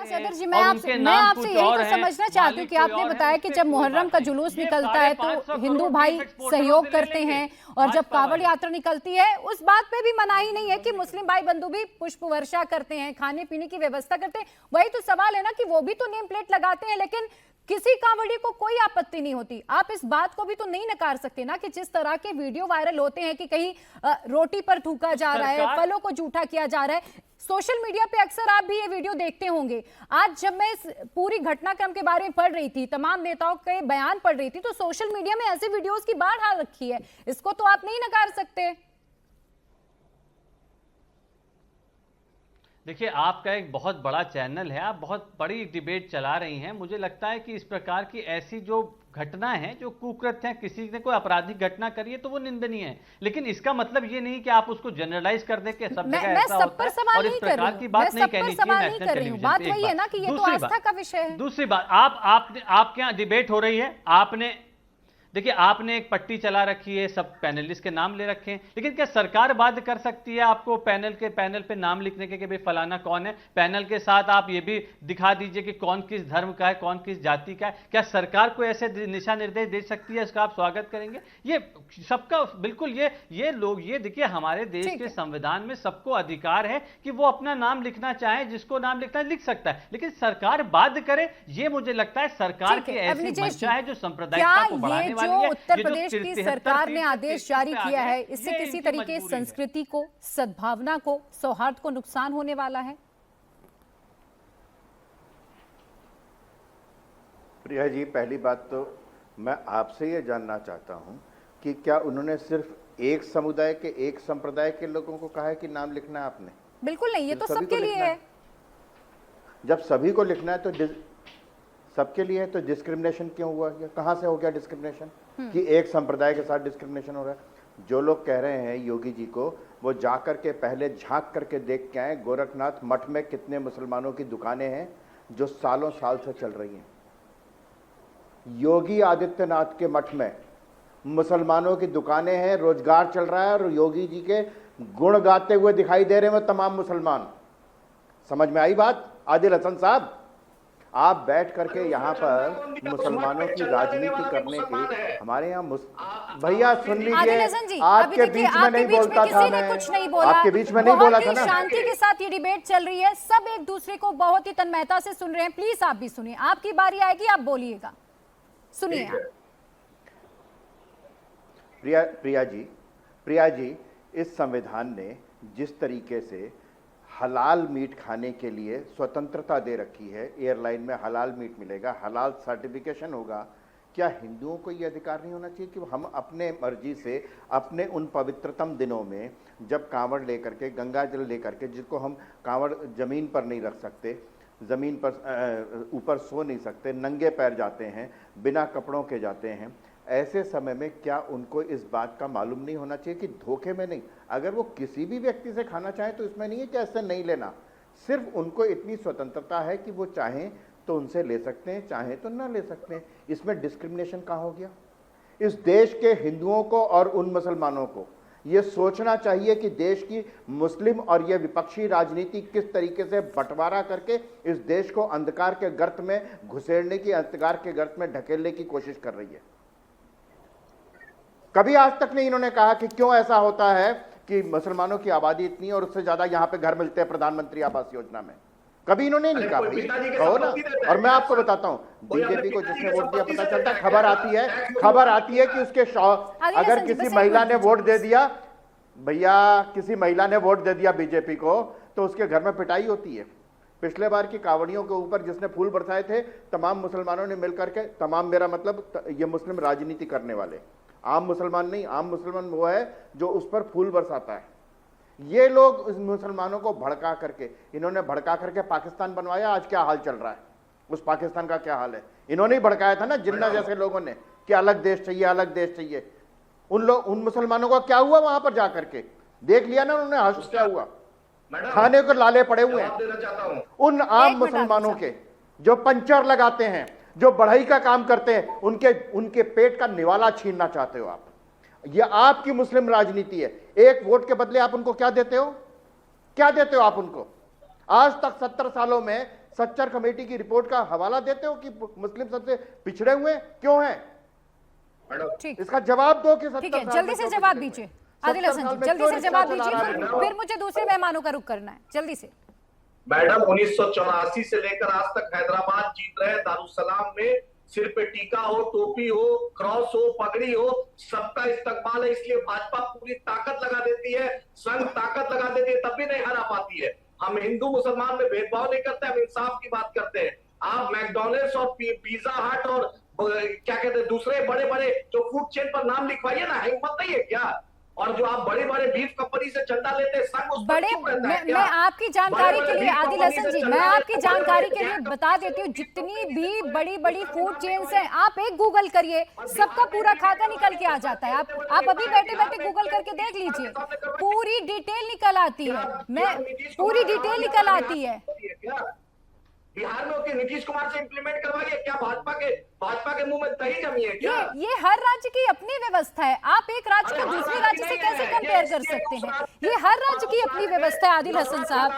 सदर जी, मैं आपसे यही तो समझना चाहती हूँ कि आपने बताया कि जब मुहर्रम का जुलूस निकलता है तो हिंदू भाई सहयोग करते हैं, और जब कांवड़ यात्रा निकलती है उस बात पे भी मनाही नहीं है कि मुस्लिम भाई बंधु भी पुष्प वर्षा करते हैं, खाने पीने की व्यवस्था करते हैं। वही तो सवाल है ना कि वो भी तो नेम प्लेट लगाते हैं, लेकिन किसी कांवड़ी को कोई आपत्ति नहीं होती। आप इस बात को भी तो नहीं नकार सकते ना कि जिस तरह के वीडियो वायरल होते हैं कि कहीं रोटी पर थूका जा रहा है, फलों को जूठा किया जा रहा है, सोशल मीडिया पे अक्सर आप भी ये वीडियो देखते होंगे। आज जब मैं इस पूरी घटनाक्रम के बारे में पढ़ रही थी, तमाम नेताओं के बयान पढ़ रही थी, तो सोशल मीडिया में ऐसे वीडियोस की बाढ़ आ रखी है। इसको तो आप नहीं नकार सकते। देखिए, आपका एक बहुत बड़ा चैनल है, आप बहुत बड़ी डिबेट चला रही हैं। मुझे लगता है कि इस प्रकार की ऐसी जो घटना है, जो कुकृत्य है, किसी ने कोई आपराधिक घटना करी है तो वो निंदनीय है, लेकिन इसका मतलब ये नहीं कि आप उसको जनरलाइज कर दे के सब जगह ऐसा होता है और इस प्रकार की बात नहीं कहनी चाहिए नेशनल टेलीविजन बात वही है ना कि ये तो आस्था का विषय है। दूसरी बात, आपके यहाँ डिबेट हो रही है, आपने देखिए आपने एक पट्टी चला रखी है, सब पैनलिस्ट के नाम ले रखे हैं, लेकिन क्या सरकार बाध्य कर सकती है आपको पैनल पे नाम लिखने के कि भाई फलाना कौन है? पैनल के साथ आप ये भी दिखा दीजिए कि कौन किस धर्म का है, कौन किस जाति का है। क्या सरकार को ऐसे दिशा निर्देश दे सकती है? इसका आप स्वागत करेंगे? ये सबका बिल्कुल, ये लोग, ये देखिए हमारे देश के संविधान में सबको अधिकार है कि वो अपना नाम लिखना चाहे, जिसको नाम लिखना है लिख सकता है, लेकिन सरकार बाध्य करे, ये मुझे लगता है सरकार की ऐसी मंशा है जो सांप्रदायिकता को बढ़ाने वाली है। उत्तर प्रदेश की सरकार ने आदेश जारी किया है, इससे किसी तरीके संस्कृति को, सद्भावना को, सौहार्द को नुकसान होने वाला है? प्रिया जी, पहली बात तो मैं आपसे ये जानना चाहता हूं कि क्या उन्होंने सिर्फ एक समुदाय के, एक संप्रदाय के लोगों को कहा है कि नाम लिखना है आपने? बिल्कुल नहीं, ये तो सबके लिए है। जब सभी को लिखना है तो सबके लिए है तो डिस्क्रिमिनेशन क्यों हुआ? कहां से हो गया डिस्क्रिमिनेशन कि एक संप्रदाय के साथ डिस्क्रिमिनेशन हो रहा है? जो लोग कह रहे हैं योगी जी को, वो जाकर के पहले झांक करके देख के आए गोरखनाथ मठ में कितने मुसलमानों की दुकानें हैं जो सालों साल से चल रही हैं। योगी आदित्यनाथ के मठ में मुसलमानों की दुकानें हैं, रोजगार चल रहा है, और योगी जी के गुण गाते हुए दिखाई दे रहे हैं वो तमाम मुसलमान। समझ में आई बात? आदिल हसन साहब, आप बैठ करके यहाँ पर मुसलमानों की राजनीति करने की, हमारे यहाँ भैया सुन लीजिए, आपके बीच में नहीं बोलता था मैं, कुछ नहीं बोला, आपके बीच में नहीं बोला था ना। शांति के साथ ये डिबेट चल रही है, सब एक दूसरे को बहुत ही तन्मयता से सुन रहे हैं। प्लीज आप भी सुनिए, आपकी बारी आएगी, आप बोलिएगा, सुनिए। प्रिया जी, इस संविधान ने जिस तरीके से हलाल मीट खाने के लिए स्वतंत्रता दे रखी है, एयरलाइन में हलाल मीट मिलेगा, हलाल सर्टिफिकेशन होगा, क्या हिंदुओं को यह अधिकार नहीं होना चाहिए कि हम अपने मर्जी से अपने उन पवित्रतम दिनों में, जब कांवड़ लेकर के, गंगा जल लेकर के, जिसको हम कांवड़ जमीन पर नहीं रख सकते, जमीन पर ऊपर सो नहीं सकते, नंगे पैर जाते हैं, बिना कपड़ों के जाते हैं, ऐसे समय में क्या उनको इस बात का मालूम नहीं होना चाहिए कि धोखे में नहीं, अगर वो किसी भी व्यक्ति से खाना चाहे तो इसमें नहीं है कि ऐसे नहीं लेना, सिर्फ उनको इतनी स्वतंत्रता है कि वो चाहें तो उनसे ले सकते हैं, चाहें तो ना ले सकते हैं। इसमें डिस्क्रिमिनेशन कहाँ हो गया? इस देश के हिंदुओं को और उन मुसलमानों को ये सोचना चाहिए कि देश की मुस्लिम और ये विपक्षी राजनीति किस तरीके से बंटवारा करके इस देश को अंधकार के गर्त में घुसेड़ने की, अंधकार के गर्त में ढकेलने की कोशिश कर रही है। कभी आज तक नहीं इन्होंने कहा कि क्यों ऐसा होता है कि मुसलमानों की आबादी इतनी और उससे ज्यादा यहां पे घर मिलते हैं प्रधानमंत्री आवास योजना में। कभी इन्होंने नहीं कहा भाई, कहो ना। और मैं आपको बताता हूं, बीजेपी को जिसने वोट दिया पता चलता, खबर आती है कि उसके अगर किसी महिला ने वोट दे दिया, भैया किसी महिला ने वोट दे दिया बीजेपी को, तो उसके घर में पिटाई होती है। पिछले बार की कांवड़ियों के ऊपर जिसने फूल बरसाए थे, तमाम मुसलमानों ने मिलकर के, तमाम मेरा मतलब ये मुस्लिम राजनीति करने वाले, आम मुसलमान नहीं, आम मुसलमान वो है जो उस पर फूल बरसाता है। ये लोग उस मुसलमानों को भड़का करके, इन्होंने भड़का करके पाकिस्तान बनवाया। आज क्या हाल चल रहा है उस पाकिस्तान का? क्या हाल है? इन्होंने ही भड़काया था ना, जिन्ना जैसे लोगों ने, कि अलग देश चाहिए, अलग देश चाहिए। उन मुसलमानों का क्या हुआ वहां पर जाकर के? देख लिया ना उन्होंने, हर्ष क्या हुआ? खाने को लाले पड़े हुए हैं। उन आम मुसलमानों के जो पंचर लगाते हैं, जो बढ़ई का काम करते हैं, उनके पेट का निवाला छीनना चाहते हो आप। यह आपकी मुस्लिम राजनीति है। एक वोट के बदले आप उनको क्या देते हो? क्या देते हो आप उनको? आज तक 70 सालों में सच्चर कमेटी की रिपोर्ट का हवाला देते हो कि मुस्लिम सबसे पिछड़े हुए क्यों हैं? ठीक, इसका जवाब दो कि ठीक है, जल्दी से जवाब दीजिए आदिल हसन जी, जल्दी से जवाब दीजिए, फिर मुझे दूसरे मेहमानों का रुख करना है, जल्दी से। मैडम 1984 से लेकर आज तक हैदराबाद जीत रहे दारुसलाम में सिर पे टीका हो, टोपी हो, क्रॉस हो, पगड़ी हो, सबका इस्तेमाल है। इसलिए भाजपा पूरी ताकत लगा देती है, संघ ताकत लगा देती है, तब भी नहीं हरा पाती है। हम हिंदू मुसलमान में भेदभाव नहीं करते, हम इंसाफ की बात करते हैं। आप मैकडोनल्ड्स और पिज्जा हट और क्या कहते हैं दूसरे बड़े बड़े जो फूड चेन पर नाम लिखवाइए ना, हिम्मत नहीं है क्या? और जो आप बड़े बड़े बीफ कंपनी से चंदा लेते हैं, संघ उस पर चुप रहता है क्या? मैं आपकी जानकारी के लिए आदिल हसन जी, मैं आपकी जानकारी के लिए बता देती हूँ, जितनी भी बड़ी बड़ी फूड चेन्स हैं, आप एक गूगल करिए, सबका पूरा खाता निकल के आ जाता है। आप अभी बैठे बैठे गूगल करके देख लीजिए, पूरी डिटेल निकल आती है, मैं पूरी डिटेल निकल आती है। बिहार में होती नीतीश कुमार से इंप्लीमेंट करवाइए क्या? भाजपा के मुंह में दही जमी है क्या? ये हर राज्य की अपनी व्यवस्था है, आप एक राज्य को दूसरे राज्य से कैसे कंपेयर कर सकते हैं? ये हर राज्य की अपनी व्यवस्था है आदिल हसन साहब।